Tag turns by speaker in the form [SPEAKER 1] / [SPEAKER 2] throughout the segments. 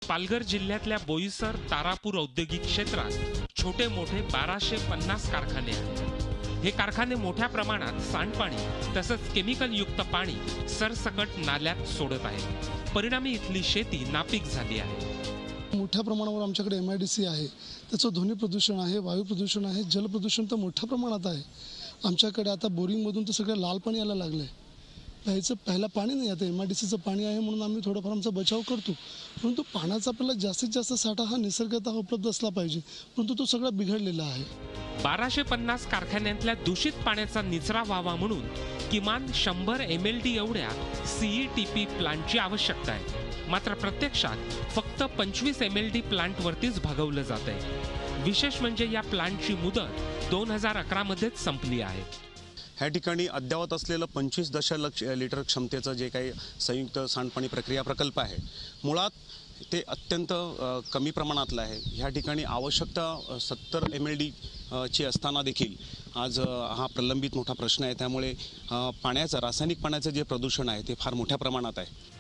[SPEAKER 1] पालघर जिल्ह्यातल्या बोईसर तारापूर औद्योगिक क्षेत्रात छोटे मोठे 1250 कारखाने आहेत। हे कारखाने मोठ्या प्रमाणात सांडपाणी तसंच केमिकल युक्त पाणी सरसकट नाल्यात सोडत आहेत। परिणामी इथली शेती नापीक झाली आहे।
[SPEAKER 2] मोठ्या प्रमाणावर आमच्याकडे MIDC आहे, त्याचं ध्वनी प्रदूषण आहे, वायू प्रदूषण आहे, जल प्रदूषण तर मोठ्या प्रमाणात आहे। आमच्याकडे आता बोरिंगमधून तर सगळं लाल पाणी यायला लागलं आहे। पहिलं पाणी नाही, आता MIDCचं पाणी आहे म्हणून आम्ही थोडाफार आमचा बचाव करतो, परंतु पाण्याचा आपल्याला जास्तीत जास्त साठा हा निसर्गतः उपलब्ध असला पाहिजे, परंतु तो सगळा बिघडलेला आहे।
[SPEAKER 1] 1250 कारखान्यांतल्या दूषित पाण्याचा निचरा व्हावा म्हणून किमान 100 MLD एवढ्या CETP प्लांटची आवश्यकता आहे। मात्र प्रत्यक्षात फक्त 25 MLD प्लांटवरतीच भागवलं जात आहे। विशेष म्हणजे या प्लांटची मुदत 2011 मध्येच संपली आहे।
[SPEAKER 3] ह्या ठिकाणी अद्यावत असलेलं 25 दशलक्ष लिटर क्षमतेचं जे काही संयुक्त सांडपाणी प्रक्रिया प्रकल्प आहे, मुळात ते अत्यंत कमी प्रमाणातलं आहे। ह्या ठिकाणी आवश्यकता 70 MLD ची असताना देखील आज हा प्रलंबित मोठा प्रश्न आहे। त्यामुळे रासायनिक पाण्याचं जे प्रदूषण आहे ते फार मोठ्या प्रमाणात आहे।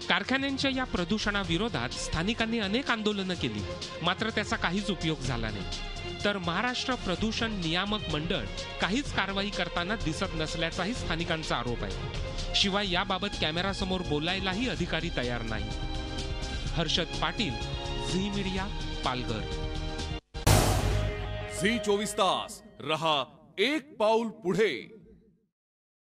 [SPEAKER 1] कारखान्यांच्या या प्रदूषणाविरोधात स्थानिकांनी अनेक आंदोलनं केली, मात्र त्याचा काहीच उपयोग झाला नाही। तर महाराष्ट्र प्रदूषण नियामक मंडळ काहीच कारवाई करताना दिसत नसल्याचाही स्थानिकांचा आरोप आहे। शिवाय याबाबत कॅमेरासमोर बोलायलाही अधिकारी तयार नाही। हर्षद पाटील, झी मीडिया, पालघर।
[SPEAKER 4] झी 24 तास रहा एक पाऊल पुढे।